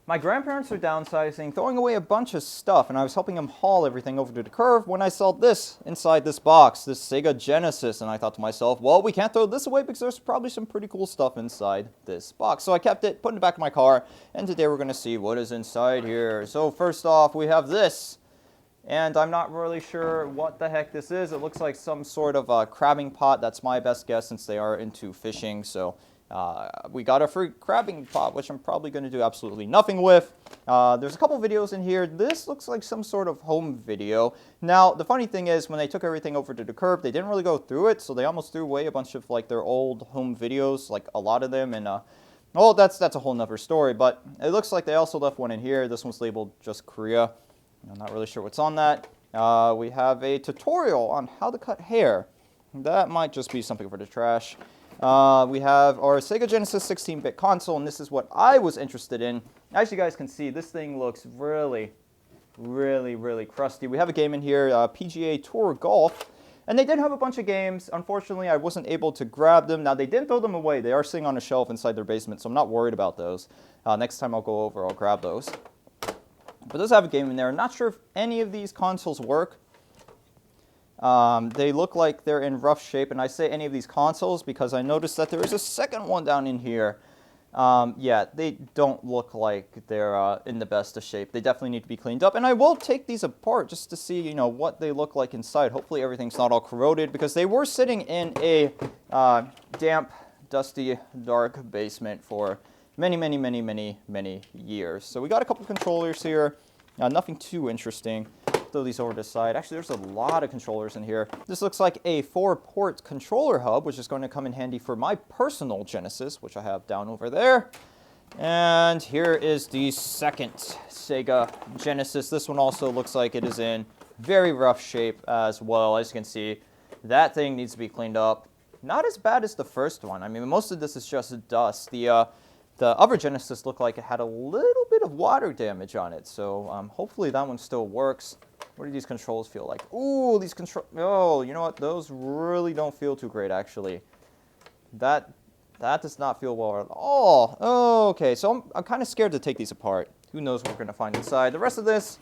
My grandparents are downsizing, throwing away a bunch of stuff, and I was helping them haul everything over to the curve when I saw this inside this box, this Sega Genesis, and I thought to myself, well, we can't throw this away because there's probably some pretty cool stuff inside this box. So I kept it, put it in the back of my car, and today we're going to see what is inside here. So first off, we have this, and I'm not really sure what the heck this is. It looks like some sort of a crabbing pot. That's my best guess since they are into fishing, so... we got a free crabbing pot, which I'm probably going to do absolutely nothing with. There's a couple videos in here. This looks like some sort of home video. Now, the funny thing is, when they took everything over to the curb, they didn't really go through it, so they almost threw away a bunch of like their old home videos, like a lot of them, and well, that's a whole nother story, but it looks like they also left one in here. This one's labeled just Korea. I'm not really sure what's on that. We have a tutorial on how to cut hair. That might just be something for the trash. We have our Sega Genesis 16-bit console, and this is what I was interested in. As you guys can see, this thing looks really crusty. We have a game in here, PGA Tour Golf, and they did have a bunch of games. Unfortunately, I wasn't able to grab them. Now, they didn't throw them away. They are sitting on a shelf inside their basement, so I'm not worried about those. Next time I'll go over, I'll grab those. But it does have a game in there. I'm not sure if any of these consoles work. They look like they're in rough shape, and I say any of these consoles because I noticed that there is a second one down in here. Yeah, they don't look like they're in the best of shape. They definitely need to be cleaned up, and I will take these apart just to see, you know, what they look like inside. Hopefully everything's not all corroded because they were sitting in a damp, dusty, dark basement for many years. So we got a couple controllers here, nothing too interesting. Throw these over to the side. Actually, there's a lot of controllers in here. This looks like a 4-port controller hub, which is going to come in handy for my personal Genesis, which I have down over there. And here is the second Sega Genesis. This one also looks like it is in very rough shape as well. As you can see, that thing needs to be cleaned up. Not as bad as the first one. I mean, most of this is just dust. The other Genesis looked like it had a little bit of water damage on it, so hopefully that one still works. What do these controls feel like? Ooh, these oh, you know what? Those really don't feel too great, actually. That does not feel well at all. Oh, okay, so I'm kind of scared to take these apart. Who knows what we're going to find inside. The rest of this,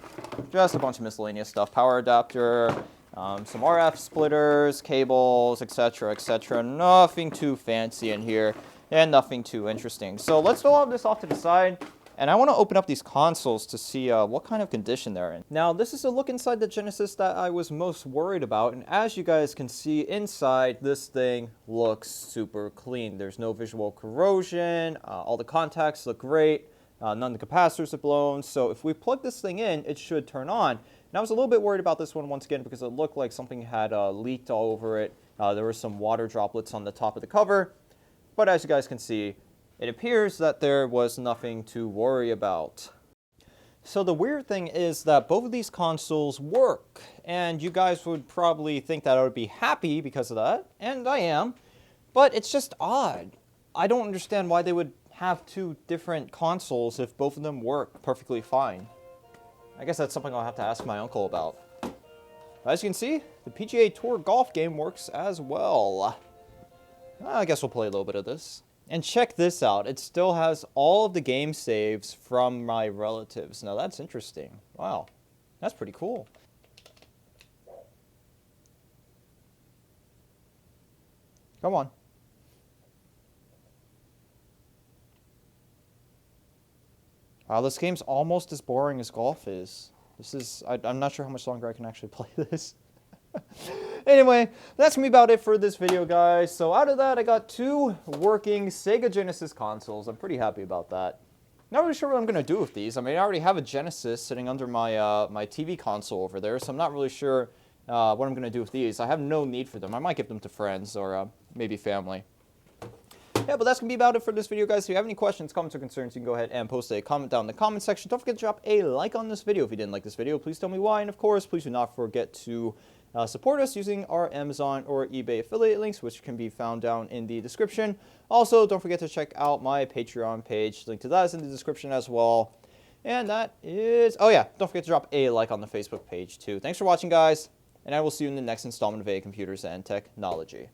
just a bunch of miscellaneous stuff. Power adapter, some RF splitters, cables, etc., etc. Nothing too fancy in here. And nothing too interesting. So let's throw all of this off to the side. And I want to open up these consoles to see what kind of condition they're in. Now, this is a look inside the Genesis that I was most worried about. And as you guys can see inside, this thing looks super clean. There's no visual corrosion. All the contacts look great. None of the capacitors are blown. So if we plug this thing in, it should turn on. And I was a little bit worried about this one once again because it looked like something had leaked all over it. There were some water droplets on the top of the cover. But as you guys can see, it appears that there was nothing to worry about. So the weird thing is that both of these consoles work, and you guys would probably think that I would be happy because of that, and I am, but it's just odd. I don't understand why they would have two different consoles if both of them work perfectly fine. I guess that's something I'll have to ask my uncle about. As you can see, the PGA Tour Golf game works as well. I guess we'll play a little bit of this. And check this out. It still has all of the game saves from my relatives. Now that's interesting. Wow. That's pretty cool. Come on. Wow, this game's almost as boring as golf is. I'm not sure how much longer I can actually play this. Anyway, that's gonna be about it for this video, guys. So out of that, I got two working Sega Genesis consoles. I'm pretty happy about that. Not really sure what I'm gonna do with these. I mean, I already have a Genesis sitting under my my TV console over there, so I'm not really sure what I'm gonna do with these. I have no need for them. I might give them to friends or maybe family. Yeah, but that's going to be about it for this video, guys. If you have any questions, comments, or concerns, you can go ahead and post a comment down in the comment section. Don't forget to drop a like on this video if you didn't like this video. Please tell me why. And, of course, please do not forget to support us using our Amazon or eBay affiliate links, which can be found down in the description. Also, don't forget to check out my Patreon page. Link to that is in the description as well. And that is... oh, yeah. Don't forget to drop a like on the Facebook page, too. Thanks for watching, guys. And I will see you in the next installment of A Computers and Technology.